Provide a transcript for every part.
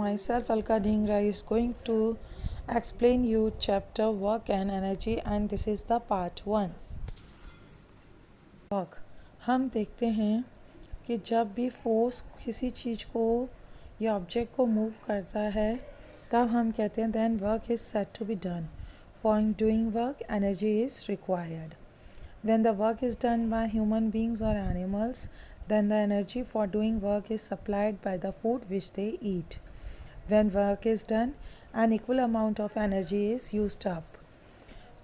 Myself, Alka Dhingra, is going to explain you chapter work and energy, and this is the part 1. Work हम देखते हैं कि जब भी फोर्स किसी चीज़ को या ऑब्जेक्ट को मूव करता है तब हम कहते हैं then work is said to be done. For doing work energy is required. When the work is done by human beings or animals, then the energy for doing work is supplied by the food which they eat. When work is done, an equal amount of energy is used up.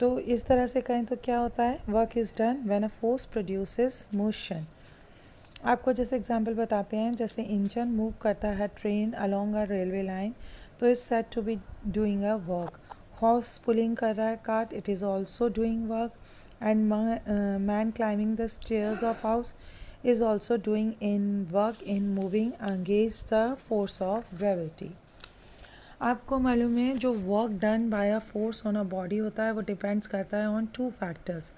तो इस तरह से कहें तो क्या होता है, work is done when a force produces motion. आपको जैसे एग्जांपल बताते हैं, जैसे इंजन मूव करता है train along a railway line, तो is said to be doing a work. Horse pulling कर रहा है cart, it is also doing work. And man climbing the stairs of house is also doing in work in moving against the force of gravity. आपको मालूम है जो work done by a force on a body होता है वो depends करता है on 2 factors.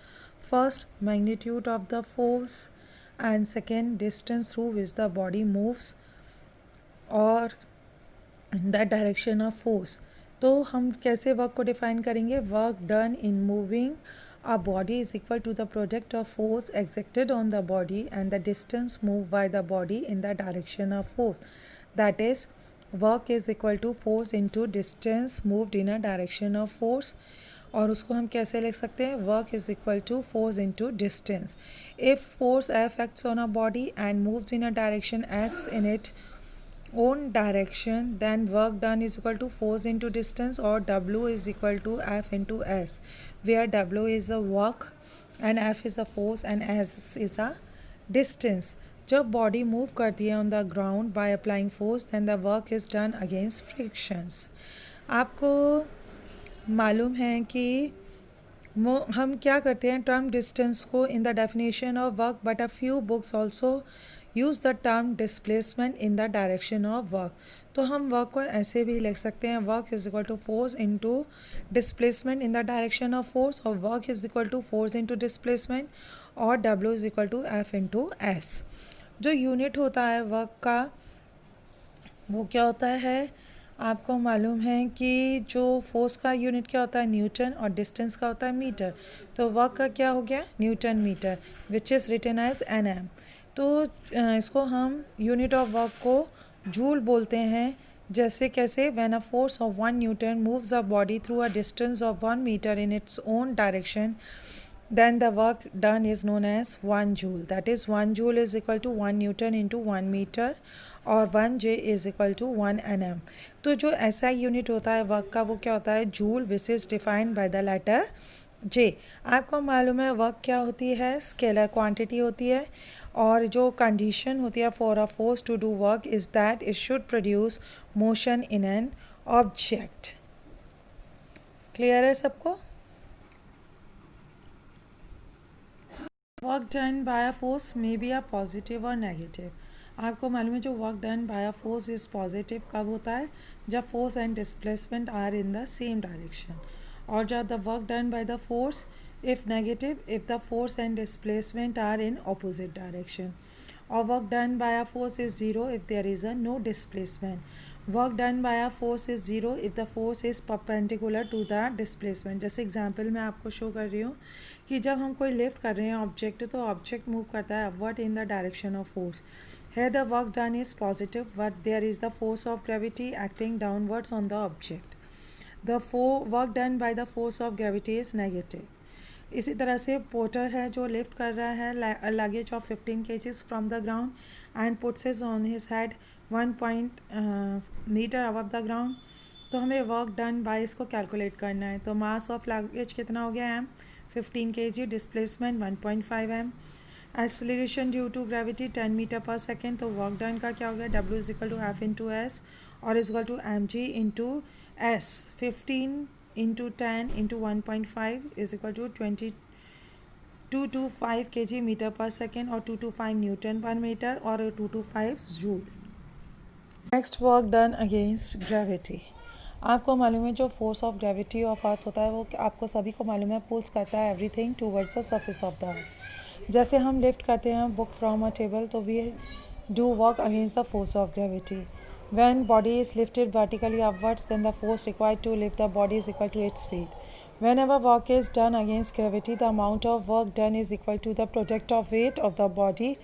First, magnitude of the force, and second, distance through which the body moves और in the direction of force. तो हम कैसे वर्क को डिफाइन करेंगे? Work done in moving a body is equal to the product of force exerted on the body and the distance moved by the body in the direction of force. That is, work is equal to force into distance moved in a direction of force. और उसको हम कैसे लिख सकते हैं? Work is equal to force into distance. If force F acts on a body and moves in a direction S in its own direction, then work done is equal to force into distance, or W is equal to F into S, where W is a work and F is a force and S is a distance. जब body move करती है on the ground by applying force, then the work is done against frictions. आपको मालूम है कि हम क्या करते हैं टर्म डिस्टेंस को in the definition of work, but a few books also use the term displacement in the direction of work. तो हम वर्क को ऐसे भी लिख सकते हैं, work is equal to force into displacement in the direction of force, और work is equal to force into displacement, और W is equal to F into S. जो यूनिट होता है वर्क का वो क्या होता है? आपको मालूम है कि जो फोर्स का यूनिट क्या होता है? न्यूटन, और डिस्टेंस का होता है मीटर. तो वर्क का क्या हो गया? Newton metre, which is written as NM. तो इसको हम यूनिट ऑफ वर्क को जूल बोलते हैं. जैसे कैसे? When a force of 1 newton moves a body through a distance of 1 metre in its own direction, then the work done is known as 1 joule. That is, 1 joule is equal to 1 newton into 1 meter, और 1 J is equal to 1 NM. तो जो ऐसा unit होता है work का वो क्या होता है? Joule, which is defined by the letter J. आपको मालूम है वर्क क्या होती है? स्केलर क्वांटिटी होती है, और जो कंडीशन होती है for a force to do work is that it should produce motion in an object. Clear है सबको? Work done by a force may be a positive और नेगेटिव. आपको मालूम है जो work done by a force is positive कब होता है? जब force and displacement are in the same direction. और जब the work done by the force if negative if the force and displacement are in opposite direction. और work done by a force is zero if there is a no displacement. Work done by a force is zero if the force is perpendicular to the displacement. जैसे example मैं आपको show कर रही हूँ कि जब हम कोई लिफ्ट कर रहे हैं ऑब्जेक्ट, तो ऑब्जेक्ट मूव करता है upward in the direction of force. Here the work done is positive, but there is the force of gravity acting downwards on the object. The work done by the force of gravity is negative. इसी तरह से porter है जो lift कर रहा है luggage of 15 kgs from the ground and puts is on his head 1 metre above the ground. तो हमें वर्क डन बाय इसको कैलकुलेट करना है. तो मास ऑफ लगेज कितना हो गया? M, 15 kg, displacement 1.5 m, acceleration due to gravity 10 meter पर सेकेंड. तो वर्क डन का क्या हो गया? W is equal to F into S, और is equal to mg into S. 15 into 10 into 1.5 is equal to 225 kg meter पर second, और 225 newton पर मीटर, और 225 joule. Next, work done against gravity. आपको मालूम है जो force of gravity of earth होता है वो आपको सभी को मालूम है पुल्स करता है everything towards the surface of the earth. जैसे हम लिफ्ट करते हैं बुक फ्रॉम अ टेबल, तो we do work against the force of gravity. When body is lifted vertically upwards, then the force required to lift the body is equal to its weight. Whenever work is done against gravity, the amount of work done is equal to the product of weight of the body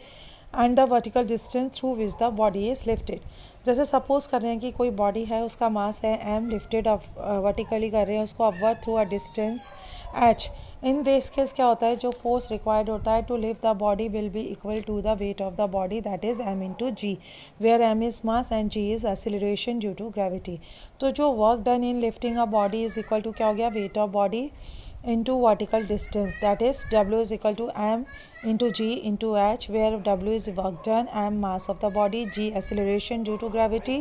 and the vertical distance through which the body is lifted. जैसे suppose कर रहे हैं कि कोई body है, उसका मास है m, lifted vertically कर रहे हैं उसको upward through a distance h. In this case क्या होता है, जो फोर्स रिक्वायर्ड होता है to lift the body will be equal to the weight of the body, that is m into g, where m is mass and g is acceleration due to gravity. तो जो work done in lifting a body is equal to क्या हो गया, weight of body into vertical distance, that is W is equal to m into g into h, where W is work done, m mass of the body, g acceleration due to gravity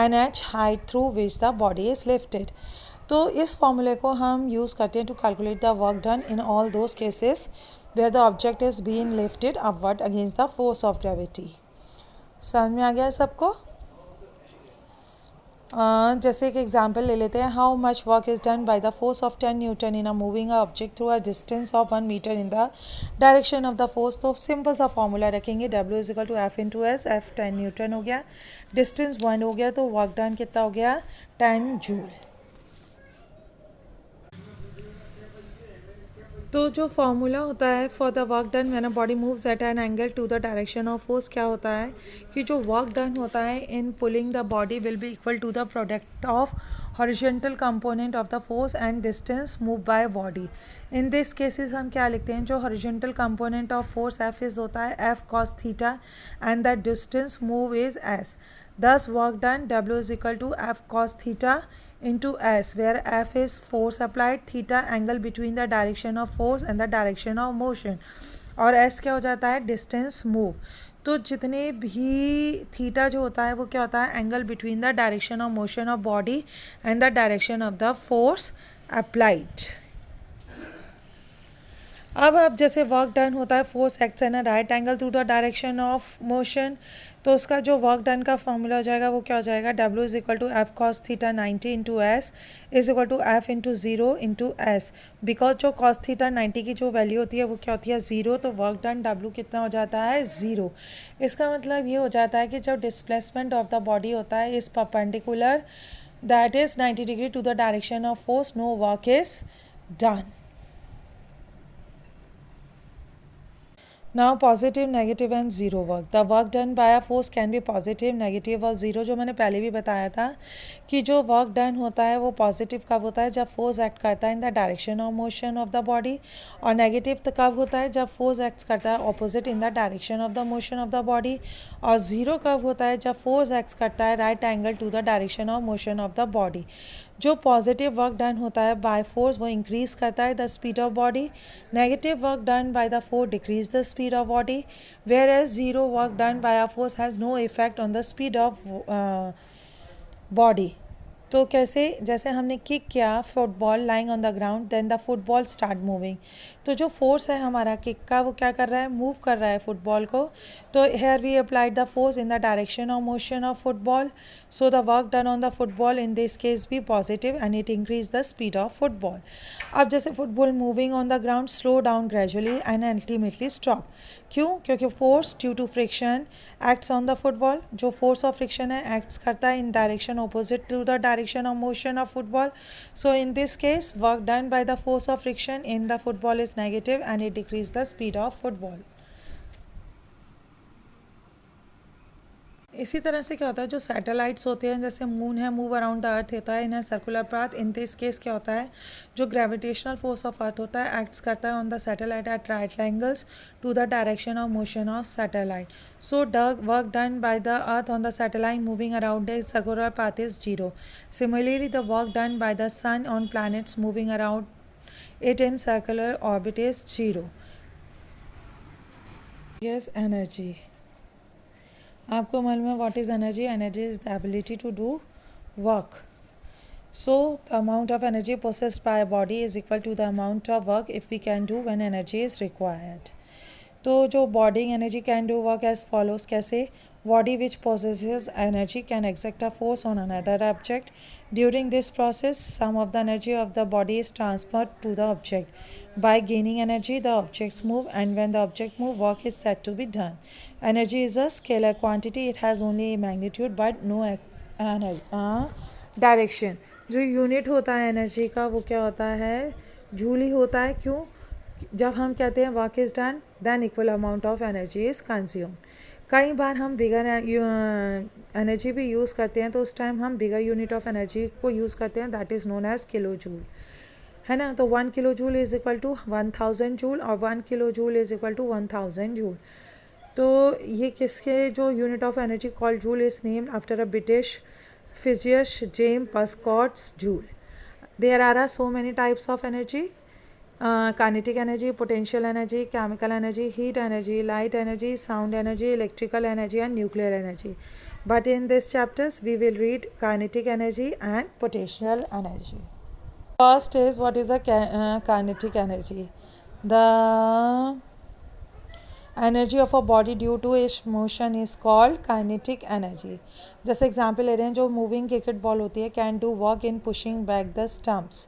and h height through which the body is lifted. तो इस फॉर्मूले को हम use करते हैं to calculate the work done in all those cases where the object is being lifted upward against the force of gravity. समझ में आ गया है सबको? जैसे एक एग्जांपल ले लेते हैं. How much work is done by the force of 10 newton in a moving a object through a distance of 1 metre in the direction of the force. तो सिंपल सा फॉर्मूला रखेंगे, W is equal to F into S. F 10 newton हो गया, distance 1 हो गया, तो work done कितना हो गया, 10 जूल. तो जो फार्मूला होता है for the work done when a body moves at an angle to the direction of force, क्या होता है कि जो वर्क डन होता है in pulling the body will be equal to the product of horizontal component of the force and distance move by body. In this cases हम क्या लिखते हैं, जो horizontal component of force F is होता है F cos theta and the distance move is S. Thus work done W is equal to F cos theta into S, where F is force applied, theta angle between the direction of force and the direction of motion, और S क्या हो जाता है, distance move. तो जितने भी theta जो होता है वो क्या होता है, angle between the direction of motion of body and the direction of the force applied. अब जैसे वर्क डन होता है, force acts in a right angle to the direction of motion, तो उसका जो वर्क डन का फॉर्मूला हो जाएगा वो क्या हो जाएगा, W is equal to F cos theta 90 into S is equal to F into zero into S. Because जो कॉस थीटा 90 की जो वैल्यू होती है वो क्या होती है, ज़ीरो, तो वर्क डन W कितना हो जाता है, ज़ीरो. इसका मतलब ये हो जाता है कि जब डिस्प्लेसमेंट ऑफ द बॉडी होता है is perpendicular that is 90 degree to the direction of force, no work is done. Now positive, negative and zero work. The work done by a force can be positive, negative और zero. जो मैंने पहले भी बताया था कि जो work done होता है वो पॉजिटिव कब होता है, जब फोर्स एक्ट करता है in the direction of motion of the body, और नेगेटिव तो कब होता है, जब फोर्स एक्ट करता है opposite in the direction of the motion of the body, और ज़ीरो कब होता है, जब फोर्स एक्ट करता है right angle to the direction of motion of the body. जो पॉजिटिव वर्क डन होता है बाय फोर्स वो इंक्रीज करता है the speed of body, negative work done by the force decrease the speed of body, where as zero work done by a force has no effect on the speed of body. तो कैसे, जैसे हमने kick किया football lying on the ground, then the football start moving. तो जो force है हमारा kick का वो क्या कर रहा है, मूव कर रहा है फुटबॉल को. तो here we applied the force in the direction of motion of football, so the work done on the football in this case भी positive and it increase the speed of football. अब जैसे football moving on the ground slow down gradually and ultimately stop. क्यों, क्योंकि force due to friction acts on the football. जो force of friction है acts करता है in direction opposite to the direction of motion of football. So in this case work done by the force of friction in the football is negative and it decrease the speed of football. इसी तरह से क्या होता है, जो satellites होते हैं जैसे मून है, मूव अराउंड द अर्थ होता है in circular path. In this case क्या होता है, जो ग्रेविटेशनल फोर्स ऑफ अर्थ होता है एक्ट्स करता है on the satellite at right angles to the direction of motion of satellite. So work done by the earth on the satellite moving around the circular path is zero. Similarly the work done by the sun on planets moving around it in circular orbit is zero. Yes, energy आपको मालूम है what is energy. Energy is the ability to do work. So the amount of energy possessed by a body is equal to the amount of work if we can do when energy is required. तो जो body energy can do work as follows. कैसे, body which possesses energy can exert a force on another object. During this process, some of the energy of the body is transferred to the object. By gaining energy, the objects move, and when the object move, work is said to be done. Energy is a scalar quantity. It has only a magnitude but no direction. जो unit होता है energy का वो क्या होता है, joule ही होता है। क्यों? जब हम कहते हैं work is done than equal amount of energy is consume. कई बार हम बिगर एनर्जी भी यूज़ करते हैं तो उस टाइम हम बिगर यूनिट ऑफ एनर्जी को यूज़ करते हैं, that is known as kilo joule, है ना। तो 1 kilo joule is equal to 1000 joule और 1 kilo joule is equal to 1000 joule. तो ये किसके जो unit of energy called joule is named after a British physician James Prescott Joule. There are so many types of energy: kinetic energy, potential energy, chemical energy, heat energy, light energy, sound energy, electrical energy, and nuclear energy. But in this chapters, we will read kinetic energy and potential energy. First is, what is a kinetic energy? The energy of a body due to its motion is called kinetic energy. जैसे example ले रहे हैं, जो moving cricket ball होती है can do work in pushing back the stumps.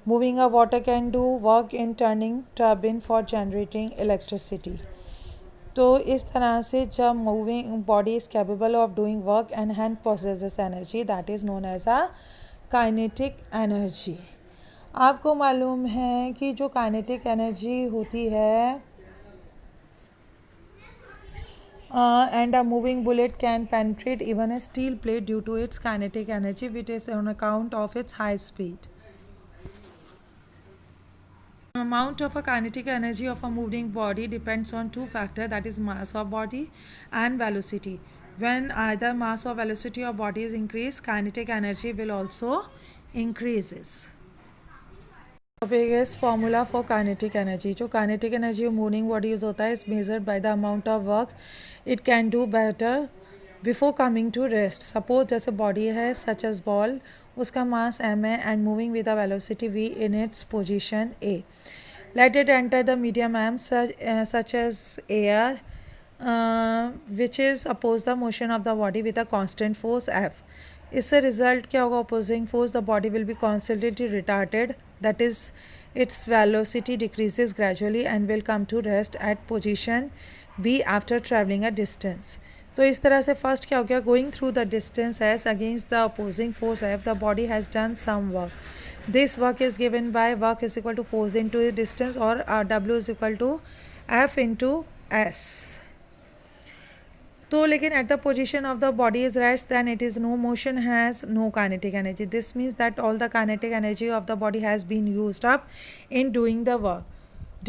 Moving a water can do work in turning turbine for generating electricity. तो इस तरह से जब moving body is capable of doing work and hand possesses energy, that is known as a kinetic energy. आपको मालूम है कि जो काइनेटिक एनर्जी होती है and a moving bullet can penetrate even a steel plate due to its kinetic energy, which is on account of its high speed. Amount of a kinetic energy of a moving body depends on two factors, that is mass of body and velocity. When either mass or velocity of body is increased, kinetic energy will also increases. Topic is formula for kinetic energy. जो kinetic energy moving bodies होता है is measured by the amount of work it can do better before coming to rest. Suppose जैसे body है such as ball, उसका mass m है and moving with a velocity v in its position a. Let it enter the medium m such as air, which is oppose the motion of the body with a constant force f. इससे result क्या होगा? Opposing force, the body will be constantly retarded, that is its velocity decreases gradually and will come to rest at position B after travelling a distance. तो इस तरह से first क्या हो गया? Going through the distance S against the opposing force F, the body has done some work. This work is given by work is equal to force in to distance और W is equal to F into S. तो लेकिन at the position of the body is rest, then it is no motion, has no kinetic energy. This means that all the kinetic energy of the body has been used up in doing the work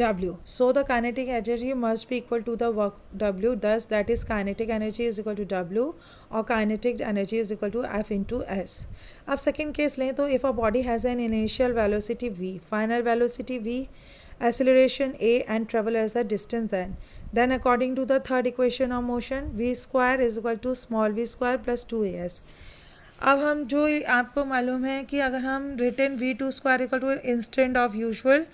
W. So the kinetic energy must be equal to the work W. Thus that is kinetic energy is equal to W or kinetic energy is equal to F into S. अब second case लें तो if a body has an initial velocity v, final velocity v, acceleration a and travel as the distance then according to the third equation of motion, v square is equal to small v square plus 2as. अब हम जो आपको मालूम है कि अगर हम return v2 square equal to instant of usual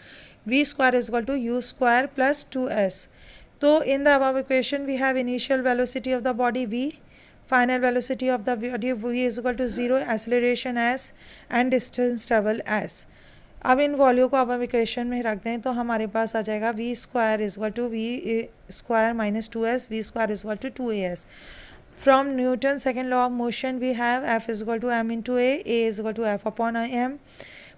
v square is equal to u square plus 2s. तो in the above equation we have initial velocity of the body v, final velocity of the body v is equal to 0, acceleration s and distance travel s. अब इन value को अब हम equation में रख दें तो हमारे पास आ जाएगा v square is equal to v square minus 2s, v square is equal to 2as. From Newton second law of motion we have F is equal to M into A is equal to F upon M.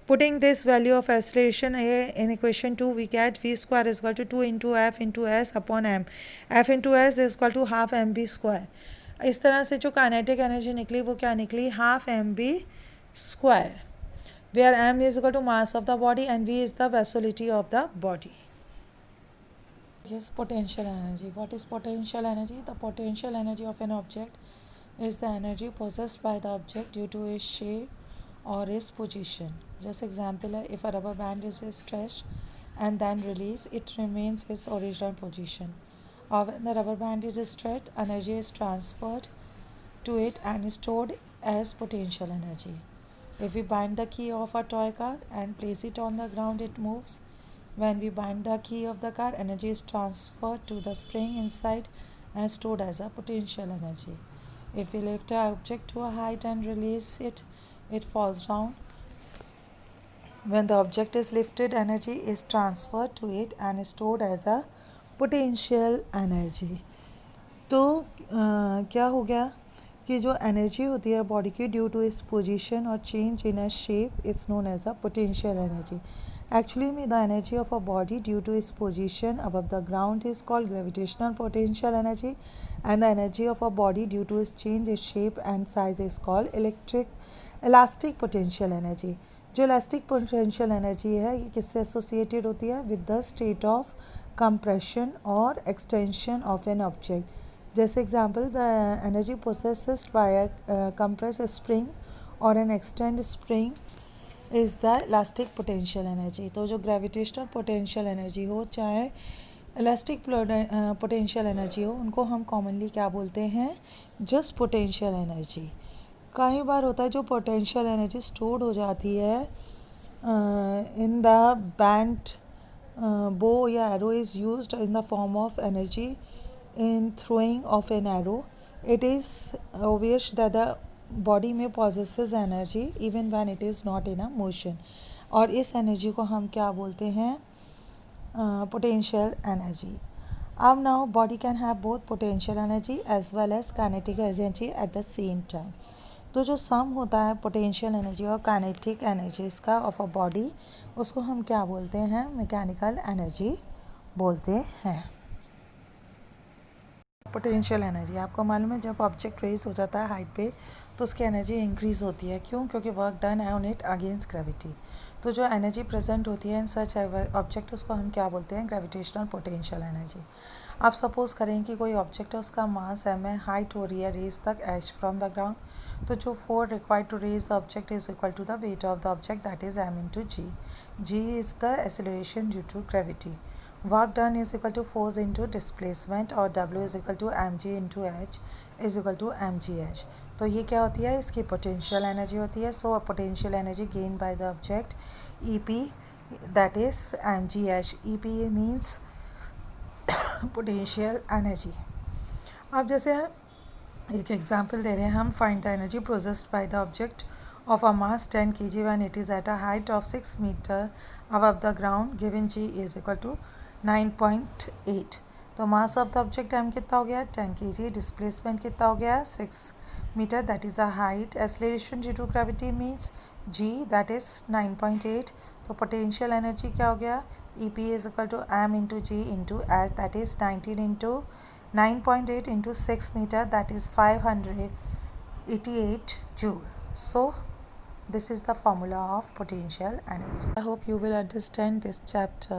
Putting this value of acceleration a in equation 2, we get v square is equal to 2 into f into s upon m. f into s is equal to half mb square. इस तरह से जो kinetic energy निकली वो क्या निकली? Half mb square, where m is equal to mass of the body and v is the velocity of the body. Yes, potential energy. What is potential energy? The potential energy of an object is the energy possessed by the object due to its shape or its position. Just example है, if a rubber band is stretched and then released, it remains its original position. Or when the rubber band is stretched, energy is transferred to it and stored as potential energy. If we bind the key of a toy car and place it on the ground, it moves. When we bind the key of the car, energy is transferred to the spring inside and stored as a potential energy. If we lift an object to a height and release it, it falls down. When the object is lifted, energy is transferred to it and stored as a potential energy. तो क्या हो गया? कि जो energy होती है body की due to its position और change in a shape it's known as a potential energy. Actually, the energy of a body due to its position above the ground is called gravitational potential energy, and the energy of a body due to its change its shape and size is called elastic potential energy. जो elastic potential energy है ये किससे associated होती है? With the state of compression और extension of an object. जैसे example, the energy possessed by a compress spring और an extend spring is the elastic potential energy. तो जो ग्रेविटेशनल पोटेंशियल एनर्जी हो चाहे इलास्टिक पोटेंशियल एनर्जी हो, उनको हम कॉमनली क्या बोलते हैं? Just potential energy. कई बार होता है जो पोटेंशियल एनर्जी स्टोर्ड हो जाती है इन द बैंड बो या arrow is used in the form of energy in throwing of an arrow. It is obvious that the body में possesses energy even when it is not in a motion. और इस energy को हम क्या बोलते हैं? Potential energy. अब now body can have both potential energy as well as kinetic energy at the same time. तो जो सम होता है पोटेंशियल एनर्जी और काइनेटिक एनर्जीज का ऑफ अ बॉडी, उसको हम क्या बोलते हैं? मैकेनिकल एनर्जी बोलते हैं. पोटेंशियल एनर्जी आपको मालूम है, जब ऑब्जेक्ट रेज हो जाता है हाइट पे तो उसकी एनर्जी इंक्रीज होती है. क्यों? क्योंकि वर्क डन है ऑन इट अगेंस्ट ग्रेविटी. तो जो एनर्जी प्रेजेंट होती है इन सच ऑब्जेक्ट, उसको हम क्या बोलते हैं? Gravitational potential energy. आप सपोज करें कि कोई ऑब्जेक्ट है, उसका मास एम है, हाइट हो रही है रेज तक एच फ्रॉम द ग्राउंड. तो जो force required to raise the object is equal to the weight of the object, that is M into g. G is the acceleration due to gravity. Work done is equal to force into displacement और W is equal to mg into h is equal to mgh. तो ये क्या होती है? इसकी potential energy होती है. So potential energy gain by the object EP, that is mgh. EP means potential energy. अब जैसे एक एग्जांपल दे रहे हैं हम, find the energy processed by the object of a mass 10 kg when it is at a height of 6 meter above the ground, given g is equal to 9.8. तो mass of the object m कितना हो गया? 10 kg. Displacement कितना हो गया? 6 metre, that is a height. Acceleration due to gravity means g, that is 9.8. तो potential energy क्या हो गया? EP is equal to m into g into H, that is 19 into 9.8 into 6 metre, that is 588 joule. So this is the formula of potential energy. I hope you will understand this chapter.